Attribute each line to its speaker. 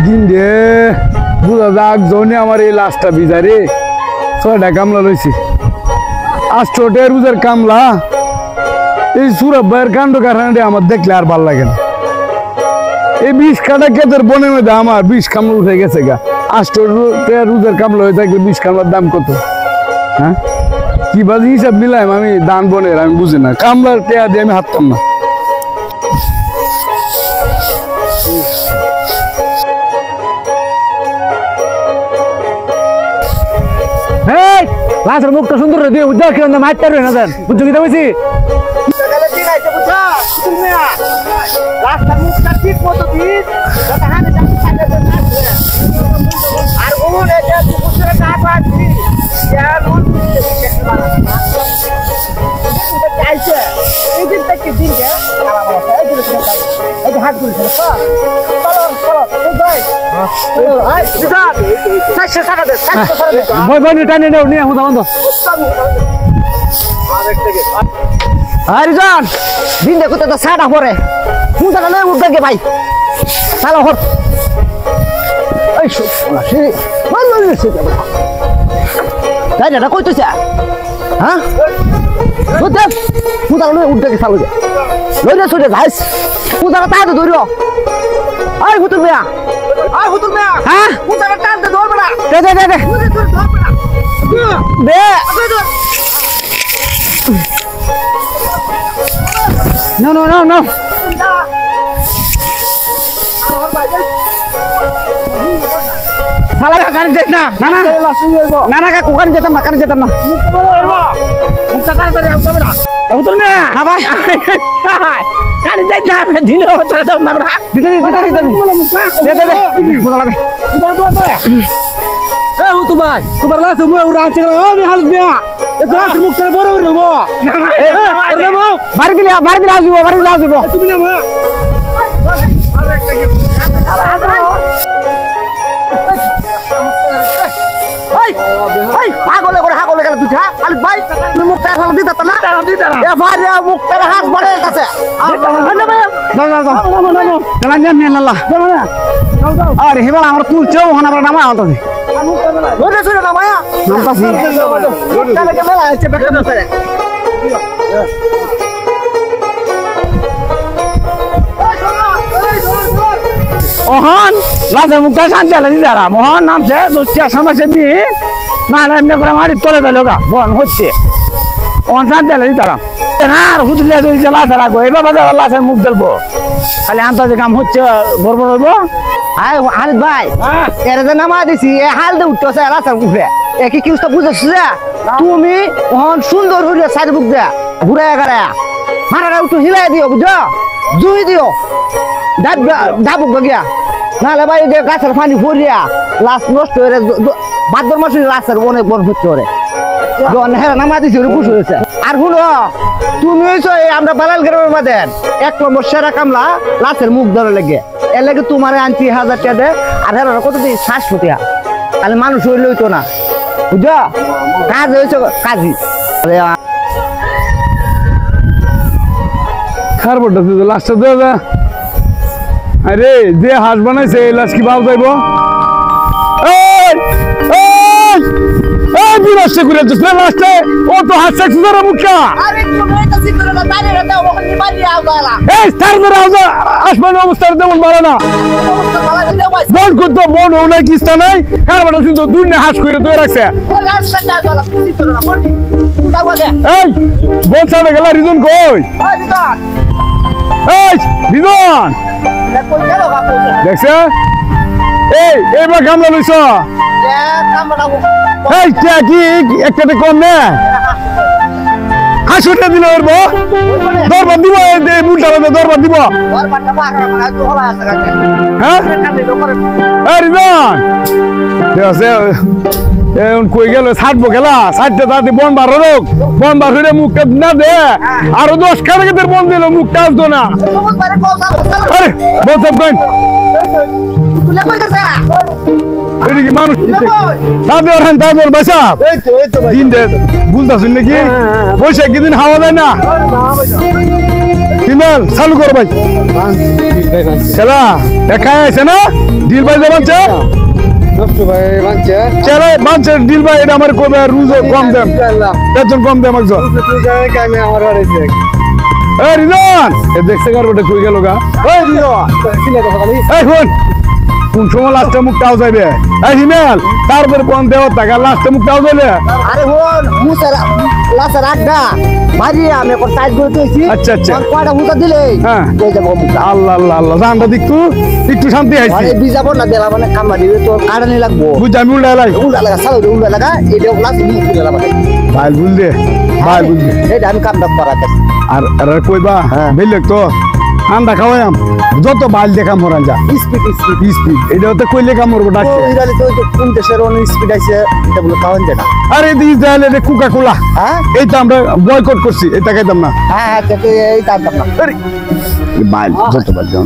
Speaker 1: দিন রে বুঝা যাক জনে আমার এই লাশটা বিজারে 6টা কামলা রয়েছে 8টা রোজার কামলা এই সুরভ ভাইয়ের কাণ্ড কারখানাটা আমার দেখলে আর ভাল লাগে না এই 20 কাটা কেতের বনের মধ্যে আমার 20 কামলা উঠে গেছে গা 8টা রোজার কামলা হয়ে থাকলে 20 কামলার দাম কত হ্যাঁ কি বাজে হিসাব মিলাম আমি দান বনের আমি বুঝি না কামলার টেয়া দিয়ে আমি হাঁটতাম না লাশের মুখটা সুন্দর দিয়ে উদ্যোগ কি মাইট পারবে না দেন বুঝছো কি বলছি দিন দেখো তো সাটা পরে উঠবে ভাই চালো হর কইতেছে হ্যাঁ উঠবে চালু লইলে যাইস পূজাটা তাই ধর আয় হুতুল মিয়া হ্যাঁ পূজাটা টানতে ধরবে না দে দে দে দে No, no, no, no. Salah kan jetna. Nana. Nana ka kukan jetam makan jetam na. Mukta kan tadi apa beda? Betul na. Apa? Kan jetna dino terus mabra. Dino. Deh deh deh. Mula lagi. Itu bhai. Kubarlah semua orang cakap, "Oh, ni halus dia." Itu asal mukta baru rumbo. Mari kita lagi, mari lagi. Itu punya mana? Hai, hagole kalau tu jah, alif baik, mukta kalau di tanah, ya faria mukta has boleh kasih. Jalan-jalan ni Allah. Aduh, hebat orang tu jauh, mana bernama orang tu? Sudah namanya. Nampak sih. Kalau kita lah, cepat kita saja. Mohon, langsung muka santai lagi dah. Mohon, namanya sosial sama sebi. Mana ni orang hari tolak loga, bon hutsi. Mohon santai lagi dah. Benar, hutsi lagi tu jelas lah. Go, iba pada Allah saya mukdal bo. Kali antar jam hutsi borbor bo. Ay, Halid bhai. Era da nama disi, hal de utto saya langsung udah. Eki কি উস্তা বুঝছছ তুমি ওহন সুন্দর হইয়া side বুক দে ঘুরায়া গড়ায়া মারারা উঠো হিলাই দিও বুঝছো জুই দিও ডাবুক গিয়া নালে ভাই যে গাছের পানি ফরিয়া লাশ নষ্ট হয়ে ভাদ্র মাসে লাশের অনেক বন হচ্ছে ওরে জন হেরা নামা দিছি ওরে খুশি হয়েছে আর শুনো তুমি হইছো আমরা বালাল গ্রামের মধ্যে 1 নম্বর সেরা কামলা লাশের মুখ ধরে লাগে এর লাগে তোমারে আনছি 1000 টাকা দে আর হেরা কত দিই 700 টাকা তাহলে মানুষ হইলে হইতো না বুঝছো কাজ হয়েছে কাজী খারবটা তুই লাশটা দে দে আরে যে হাঁস বানাইছে এই লাশ কি বাপ যাইব এই এই এই বিনাশ করে দিছ না লাশটা ও তো হাঁস সেক্স ধরে মুখা আরে তুমি তো সিদ্ধর না তারে রাতে ওখানে বাড়ি আওলা এই স্টার ধরে আওলা আসমান অবস্থা দেমন ভালো না বল কত মন ওনা কিস্তা নাই খারবটা তুই তো দুনিয়া হাঁস করে তুই রাখছে ও লাশটা দাও সিদ্ধর না বল দাও দে এই বলছানে গেল রিজন কই এই রিজন দেখছে এই এবার কামলা লইছ এই কি একটা কম নে হাসুটা দিল ওর দরবার দিব মুলটা দরবার দিব হ্যাঁ রিজন কই গেল ছাড়বো খেলা ছাড়তে তাতে বন বার হোক বন বার হইলে মুখটা না দে আরো 10 কাটাকের বন দিল মুখটা আসতো না আরে বল সব কইন এদিকে মানুষ তাদের ওখান তাদের বাসা দিন দে বুঝতেছেন নাকি বৈশাখ দিন হাওয়া দেয় না
Speaker 2: হিমেল চালু কর ভাই খেলা দেখা আছে না ডিল ভাই যাচ্ছে চলে মানছে ডিল ভাই এটা আমার কমে রুজ কম দেন বেতন কম দেন একজন এই রিজন এ দেখছে কার বটে কই গেল গা এই রিজন এই কোন সময় লাস্টে মুখটাও যাইবে এই হিমেল তারপরে কোন দেওয়া টাকা লাস্টে মুখটাও যাইবে
Speaker 3: আরে হন মুসার লাসার আড্ডা মারি আমি এখন টাইট করে দিয়েছি
Speaker 2: আচ্ছা, আচ্ছা।
Speaker 3: কয়টা মুসা দিলে
Speaker 2: হ্যাঁ।
Speaker 3: কই যাব মুসা
Speaker 2: আল্লাহ আল্লাহ আল্লাহ জানটা দেখতু একটু শান্তি আইছি
Speaker 3: আরে বিজাবো না দেলা মানে কামড়া দিবে তো কাটানি লাগবো
Speaker 2: বুঝ আমি উল্টা লাই
Speaker 3: উল্টা লাগা সালো উল্টা লাগা এটা লাস্ট মুখ দিলা মানে
Speaker 2: ভাই বুঝ দে ভাই বুঝ দে
Speaker 3: এটা আমি কামটা করাতে
Speaker 2: আর আর কইবা
Speaker 3: হ্যাঁ।
Speaker 2: বেলেক তো আন্ডা খাওয়াইম যত বাল দেখাম হরান যা
Speaker 3: স্পিড স্পিড
Speaker 2: স্পিড এটা তো কইলে কাম করবো
Speaker 3: তো
Speaker 2: ডাকতে
Speaker 3: ইরালি তো কোন দেশের অন স্পিড আছে এটা বলে খাওয়ান যায় না
Speaker 2: আরে দি ইসরায়েলের কোকা কোলা
Speaker 3: হ্যাঁ
Speaker 2: এই তো আমরা বয়কট করছি এটা খাইতাম না
Speaker 3: হ্যাঁ হ্যাঁ এই তার
Speaker 2: আরে বাল যত বাল যাও